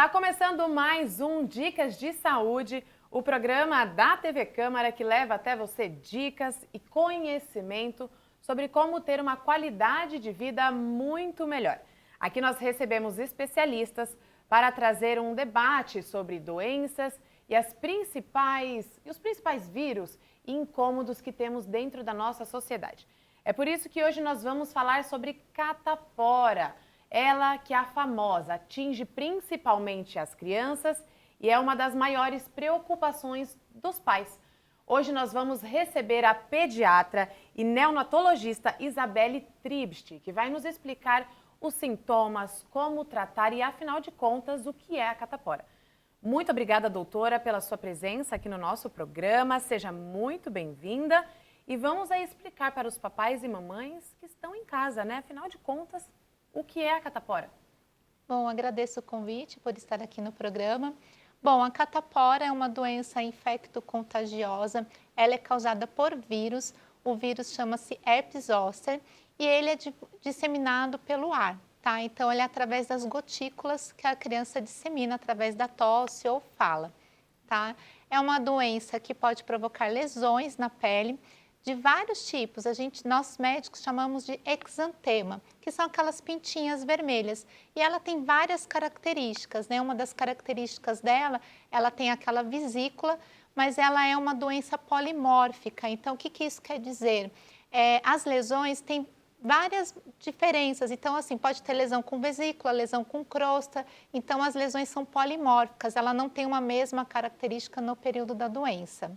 Tá começando mais um Dicas de Saúde, o programa da TV Câmara que leva até você dicas e conhecimento sobre como ter uma qualidade de vida muito melhor. Aqui nós recebemos especialistas para trazer um debate sobre doenças e os principais vírus e incômodos que temos dentro da nossa sociedade. É por isso que hoje nós vamos falar sobre catapora. Ela que é a famosa, atinge principalmente as crianças e é uma das maiores preocupações dos pais. Hoje nós vamos receber a pediatra e neonatologista Isabelle Tribst, que vai nos explicar os sintomas, como tratar e, afinal de contas, o que é a catapora. Muito obrigada, doutora, pela sua presença aqui no nosso programa. Seja muito bem-vinda. E vamos aí explicar para os papais e mamães que estão em casa, né? Afinal de contas, o que é a catapora? Bom, agradeço o convite por estar aqui no programa. Bom, a catapora é uma doença infecto-contagiosa. Ela é causada por vírus. O vírus chama-se herpes zoster e ele é disseminado pelo ar, tá? Então, ele é através das gotículas que a criança dissemina através da tosse ou fala, tá? É uma doença que pode provocar lesões na pele de vários tipos. Nós médicos chamamos de exantema, que são aquelas pintinhas vermelhas. E ela tem várias características, né? Uma das características dela, ela tem aquela vesícula, mas ela é uma doença polimórfica. Então, o que isso quer dizer? As lesões têm várias diferenças. Então, assim, pode ter lesão com vesícula, lesão com crosta. Então, as lesões são polimórficas. Ela não tem uma mesma característica no período da doença.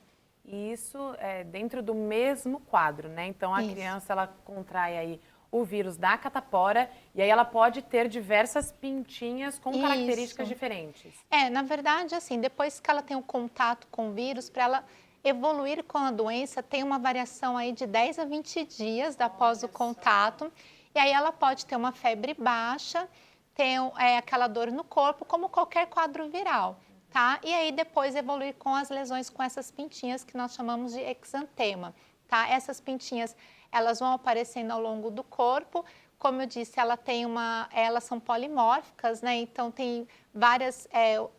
E isso é dentro do mesmo quadro, né? Então, a criança, ela contrai aí o vírus da catapora e aí ela pode ter diversas pintinhas com características diferentes. Na verdade, assim, depois que ela tem o contato com o vírus, para ela evoluir com a doença, tem uma variação aí de 10 a 20 dias após o contato. E aí ela pode ter uma febre baixa, ter aquela dor no corpo, como qualquer quadro viral. Tá? E aí depois evoluir com as lesões com essas pintinhas que nós chamamos de exantema, tá? Essas pintinhas, elas vão aparecendo ao longo do corpo. Como eu disse, elas são polimórficas, né? Então tem várias,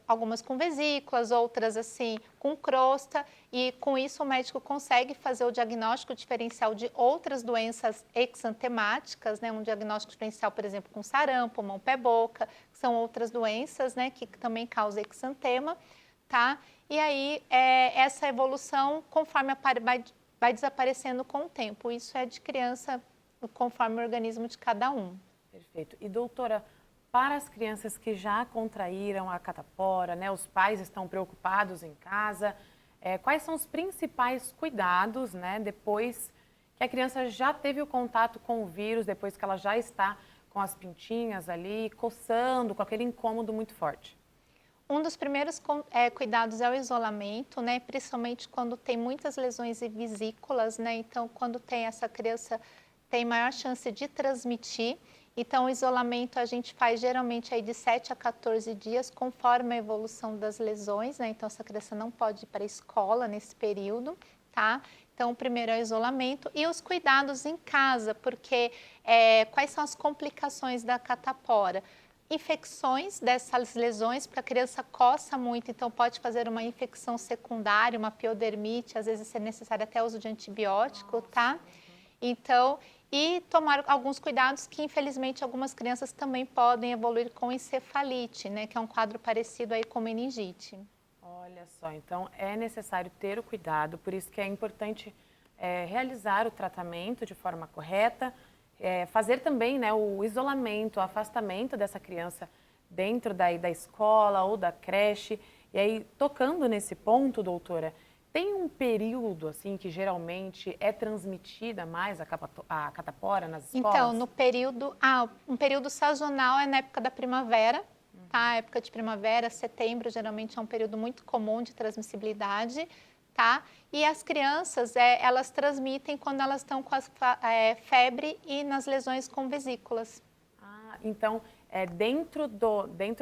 algumas com vesículas, outras assim com crosta, e com isso o médico consegue fazer o diagnóstico diferencial de outras doenças exantemáticas, né? Um diagnóstico diferencial, por exemplo, com sarampo, mão, pé, boca, que são outras doenças, né? Que também causam exantema, tá? E aí essa evolução, conforme vai desaparecendo com o tempo. Isso é de criança conforme o organismo de cada um. Perfeito. E doutora, para as crianças que já contraíram a catapora, né, os pais estão preocupados em casa, quais são os principais cuidados, né, depois que a criança já teve o contato com o vírus, depois que ela já está com as pintinhas ali, coçando, com aquele incômodo muito forte? Um dos primeiros cuidados é o isolamento, né, principalmente quando tem muitas lesões e vesículas, né, então quando tem essa criança tem maior chance de transmitir. Então, o isolamento a gente faz geralmente aí de 7 a 14 dias, conforme a evolução das lesões, né? Então, essa criança não pode ir para a escola nesse período, tá? Então, o primeiro é o isolamento e os cuidados em casa, porque quais são as complicações da catapora? Infecções dessas lesões, porque a criança coça muito, então pode fazer uma infecção secundária, uma piodermite, às vezes é necessário até uso de antibiótico, tá? Então, e tomar alguns cuidados que, infelizmente, algumas crianças também podem evoluir com encefalite, né? Que é um quadro parecido aí com meningite. Olha só, então é necessário ter o cuidado, por isso que é importante realizar o tratamento de forma correta, fazer também, né, o isolamento, o afastamento dessa criança dentro da escola ou da creche. E aí, tocando nesse ponto, doutora, tem um período, assim, que geralmente é transmitida mais a catapora nas escolas? Então, um período sazonal é na época da primavera, tá? A época de primavera, setembro, geralmente é um período muito comum de transmissibilidade, tá? E as crianças, elas transmitem quando elas estão com febre e nas lesões com vesículas. Então, dentro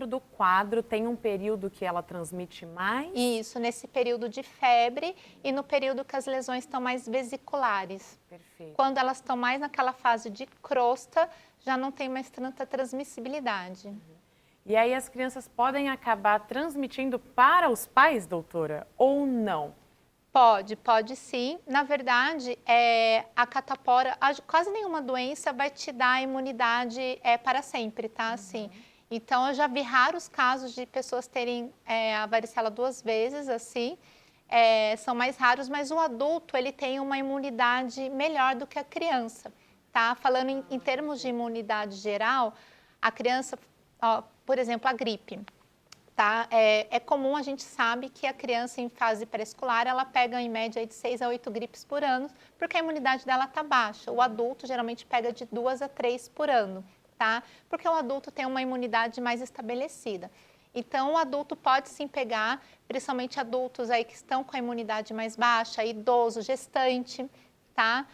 do quadro tem um período que ela transmite mais? Isso, nesse período de febre e no período que as lesões estão mais vesiculares. Perfeito. Quando elas estão mais naquela fase de crosta, já não tem mais tanta transmissibilidade. E aí as crianças podem acabar transmitindo para os pais, doutora, ou não? Pode sim. Na verdade, a catapora, quase nenhuma doença vai te dar imunidade para sempre, tá? Assim. Então, eu já vi raros casos de pessoas terem a varicela 2 vezes, assim. São mais raros, mas o adulto, ele tem uma imunidade melhor do que a criança, tá? Falando em termos de imunidade geral, a criança, ó, por exemplo, a gripe. Tá? É comum, a gente sabe que a criança em fase pré-escolar, ela pega em média de 6 a 8 gripes por ano, porque a imunidade dela está baixa. O adulto geralmente pega de 2 a 3 por ano, tá? Porque o adulto tem uma imunidade mais estabelecida. Então, o adulto pode sim pegar, principalmente adultos aí que estão com a imunidade mais baixa, idoso, gestante, tá?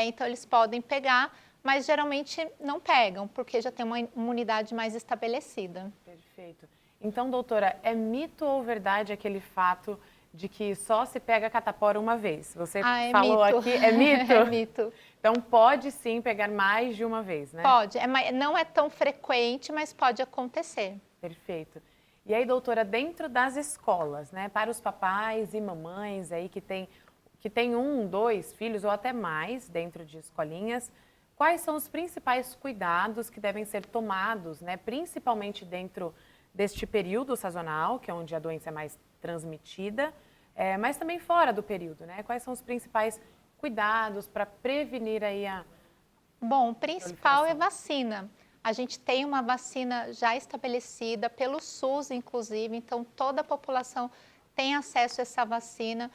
Então, eles podem pegar, mas geralmente não pegam, porque já tem uma imunidade mais estabelecida. Perfeito. Então, doutora, é mito ou verdade aquele fato de que só se pega catapora uma vez? Você falou mito. aqui, é mito? É mito. Então, pode sim pegar mais de uma vez, né? Pode, não é tão frequente, mas pode acontecer. Perfeito. E aí, doutora, dentro das escolas, né, para os papais e mamães aí que tem 1, 2 filhos ou até mais dentro de escolinhas, quais são os principais cuidados que devem ser tomados, né, principalmente dentro deste período sazonal, que é onde a doença é mais transmitida, mas também fora do período, né? Quais são os principais cuidados para prevenir aí a... Bom, o principal é vacina. A gente tem uma vacina já estabelecida pelo SUS, inclusive, então toda a população tem acesso a essa vacina.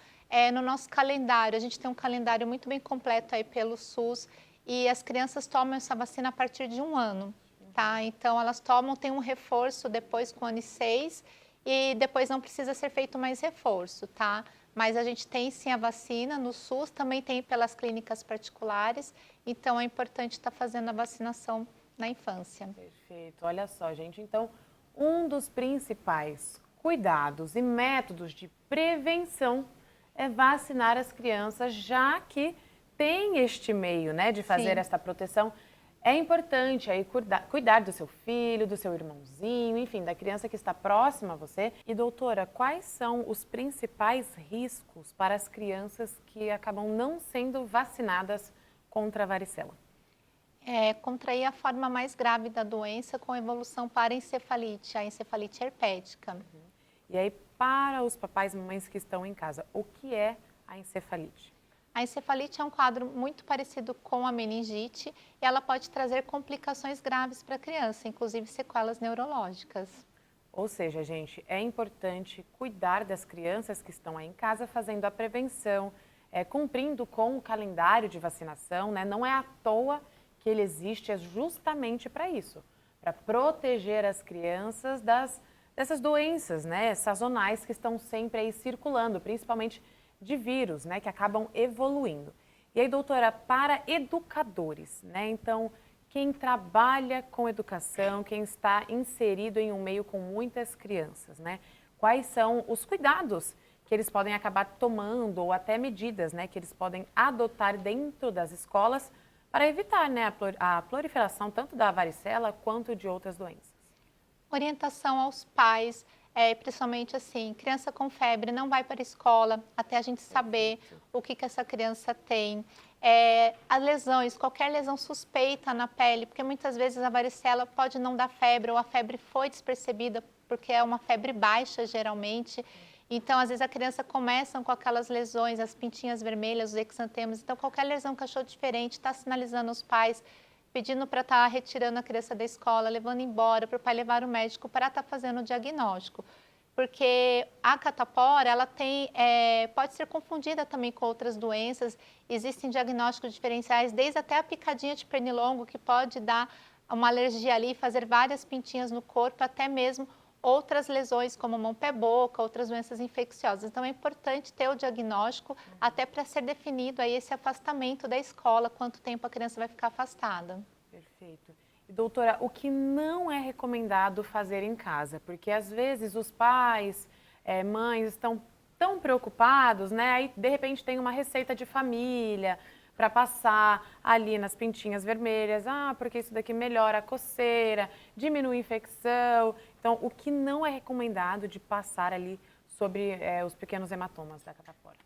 No nosso calendário, a gente tem um calendário muito bem completo aí pelo SUS e as crianças tomam essa vacina a partir de 1 ano. Tá? Então, elas tem um reforço depois com o ano 6 e depois não precisa ser feito mais reforço, tá? Mas a gente tem sim a vacina no SUS, também tem pelas clínicas particulares, então é importante estar fazendo a vacinação na infância. Perfeito. Olha só, gente, então, um dos principais cuidados e métodos de prevenção é vacinar as crianças, já que tem este meio, né, de fazer Sim. esta proteção. É importante aí cuidar do seu filho, do seu irmãozinho, enfim, da criança que está próxima a você. E doutora, quais são os principais riscos para as crianças que acabam não sendo vacinadas contra a varicela? Contrair a forma mais grave da doença com evolução para a encefalite herpética. E aí, para os papais e mamães que estão em casa, o que é a encefalite? A encefalite é um quadro muito parecido com a meningite e ela pode trazer complicações graves para a criança, inclusive sequelas neurológicas. Ou seja, gente, é importante cuidar das crianças que estão aí em casa fazendo a prevenção, cumprindo com o calendário de vacinação, né? Não é à toa que ele existe, é justamente para isso, para proteger as crianças dessas doenças, né, sazonais que estão sempre aí circulando, principalmente de vírus, né, que acabam evoluindo. E aí, doutora, para educadores, né, então, quem trabalha com educação, quem está inserido em um meio com muitas crianças, né, quais são os cuidados que eles podem acabar tomando ou até medidas, né, que eles podem adotar dentro das escolas para evitar, né, a proliferação tanto da varicela quanto de outras doenças? Orientação aos pais, principalmente assim, criança com febre não vai para a escola até a gente saber o que essa criança tem. As lesões, qualquer lesão suspeita na pele, porque muitas vezes a varicela pode não dar febre ou a febre foi despercebida porque é uma febre baixa geralmente. Então, às vezes a criança começa com aquelas lesões, as pintinhas vermelhas, os exantemas. Então, qualquer lesão que achou diferente, está sinalizando aos pais, pedindo para estar retirando a criança da escola, levando embora, para o pai levar o médico para estar fazendo o diagnóstico. Porque a catapora, ela pode ser confundida também com outras doenças. Existem diagnósticos diferenciais, desde até a picadinha de pernilongo, que pode dar uma alergia ali, fazer várias pintinhas no corpo, até mesmo outras lesões como mão, pé, boca, outras doenças infecciosas. Então, é importante ter o diagnóstico até para ser definido aí esse afastamento da escola, quanto tempo a criança vai ficar afastada. Perfeito. E, doutora, o que não é recomendado fazer em casa? Porque, às vezes, os pais, mães estão tão preocupados, né? Aí, de repente, tem uma receita de família, para passar ali nas pintinhas vermelhas. Ah, porque isso daqui melhora a coceira, diminui a infecção. Então, o que não é recomendado de passar ali sobre os pequenos hematomas da catapora?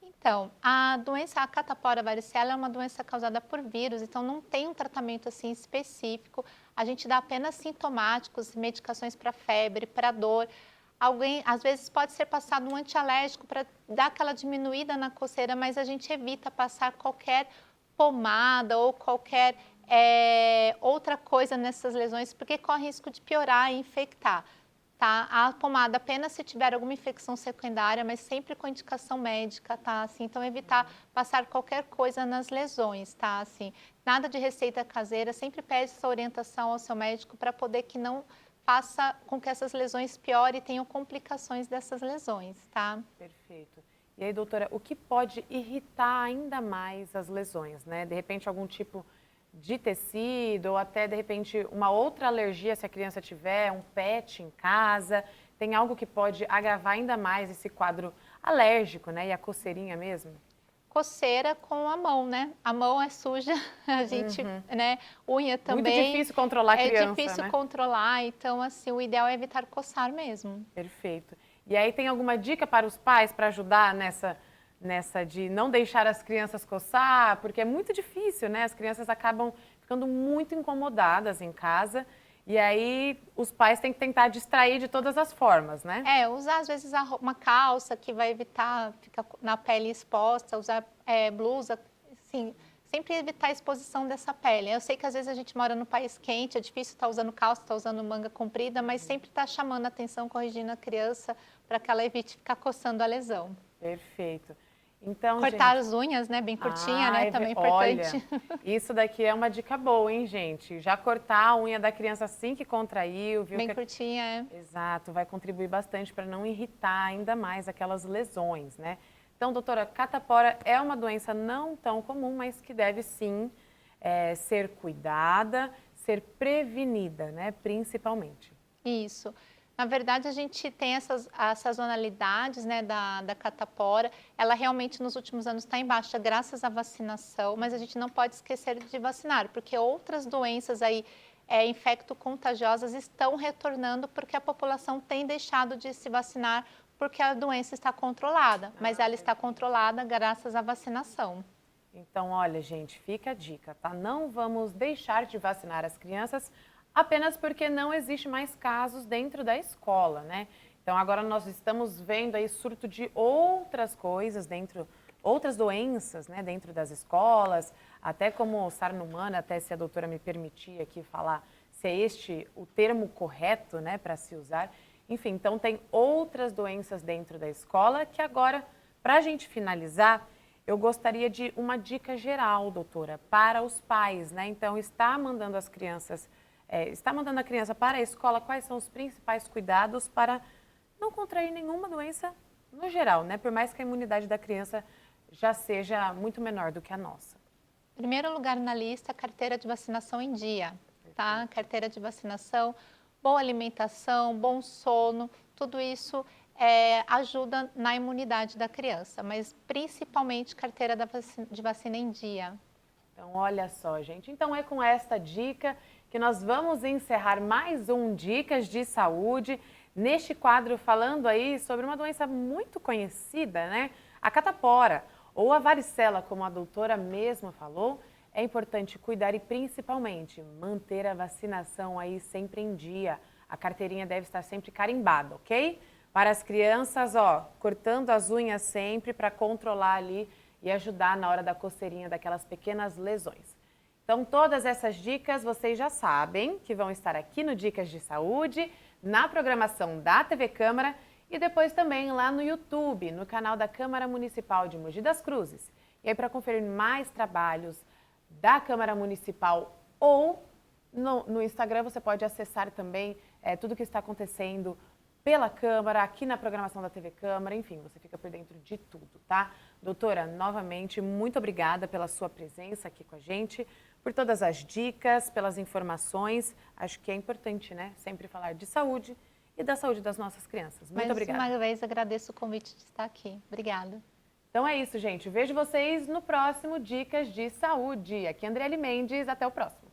Então, a doença, a catapora varicela é uma doença causada por vírus, então não tem um tratamento assim específico. A gente dá apenas sintomáticos, medicações para febre, para dor. Alguém, às vezes, pode ser passado um antialérgico para dar aquela diminuída na coceira, mas a gente evita passar qualquer pomada ou qualquer outra coisa nessas lesões, porque corre risco de piorar e infectar. Tá? A pomada apenas se tiver alguma infecção secundária, mas sempre com indicação médica, tá? Assim, então, evitar passar qualquer coisa nas lesões, tá? Assim, nada de receita caseira, sempre pede essa orientação ao seu médico para poder que não faça com que essas lesões piorem e tenham complicações dessas lesões, tá? Perfeito. E aí, doutora, o que pode irritar ainda mais as lesões, né? De repente, algum tipo de tecido ou até, de repente, uma outra alergia, se a criança tiver, um pet em casa, tem algo que pode agravar ainda mais esse quadro alérgico, né? E a coceirinha mesmo? Coceira com a mão, né? A mão é suja, a gente, né? Unha também. Muito difícil controlar a criança, é difícil né? controlar, então, assim, o ideal é evitar coçar mesmo. Perfeito. E aí tem alguma dica para os pais para ajudar nessa de não deixar as crianças coçar? Porque é muito difícil, né? As crianças acabam ficando muito incomodadas em casa e aí os pais têm que tentar distrair de todas as formas, né? Usar às vezes uma calça que vai evitar ficar na pele exposta, usar blusa, assim, sempre evitar a exposição dessa pele. Eu sei que às vezes a gente mora no país quente, é difícil estar usando calça, estar usando manga comprida, mas sempre está chamando a atenção, corrigindo a criança para que ela evite ficar coçando a lesão. Perfeito. Então, cortar gente, as unhas, né, bem curtinha, né, também é olha, importante. isso daqui é uma dica boa, hein, gente? Já cortar a unha da criança assim que contraiu, viu? Bem curtinha, Exato, vai contribuir bastante para não irritar ainda mais aquelas lesões, né? Então, doutora, catapora é uma doença não tão comum, mas que deve sim ser cuidada, ser prevenida, né, principalmente. Isso. Na verdade, a gente tem as sazonalidades, né, da catapora. Ela realmente, nos últimos anos, está em baixa graças à vacinação, mas a gente não pode esquecer de vacinar, porque outras doenças aí, infecto-contagiosas, estão retornando porque a população tem deixado de se vacinar porque a doença está controlada, mas ela está controlada graças à vacinação. Então, olha, gente, fica a dica, tá? Não vamos deixar de vacinar as crianças apenas porque não existe mais casos dentro da escola, né? Então, agora nós estamos vendo aí surto de outras coisas outras doenças, né, dentro das escolas, até como sarna humana, até se a doutora me permitir aqui falar se é este o termo correto, né, para se usar. Enfim, então tem outras doenças dentro da escola que agora, para a gente finalizar, eu gostaria de uma dica geral, doutora, para os pais, né? Então, está mandando a criança para a escola, quais são os principais cuidados para não contrair nenhuma doença no geral, né? Por mais que a imunidade da criança já seja muito menor do que a nossa. Primeiro lugar na lista, carteira de vacinação em dia, tá? Carteira de vacinação, boa alimentação, bom sono, tudo isso ajuda na imunidade da criança, mas principalmente carteira de vacina em dia. Então, olha só, gente. Então, é com esta dica que nós vamos encerrar mais um Dicas de Saúde, neste quadro falando aí sobre uma doença muito conhecida, né? A catapora, ou a varicela, como a doutora mesma falou. É importante cuidar e principalmente manter a vacinação aí sempre em dia. A carteirinha deve estar sempre carimbada, ok? Para as crianças, ó, cortando as unhas sempre para controlar ali e ajudar na hora da coceirinha daquelas pequenas lesões. Então, todas essas dicas vocês já sabem que vão estar aqui no Dicas de Saúde, na programação da TV Câmara e depois também lá no YouTube, no canal da Câmara Municipal de Mogi das Cruzes. E aí, para conferir mais trabalhos da Câmara Municipal ou no Instagram, você pode acessar também tudo o que está acontecendo pela Câmara, aqui na programação da TV Câmara, enfim, você fica por dentro de tudo, tá? Doutora, novamente, muito obrigada pela sua presença aqui com a gente, por todas as dicas, pelas informações. Acho que é importante, né, sempre falar de saúde e da saúde das nossas crianças. Muito obrigada. Mais uma vez, agradeço o convite de estar aqui. Obrigada. Então é isso, gente. Vejo vocês no próximo Dicas de Saúde. Aqui é Andriele Mendes. Até o próximo.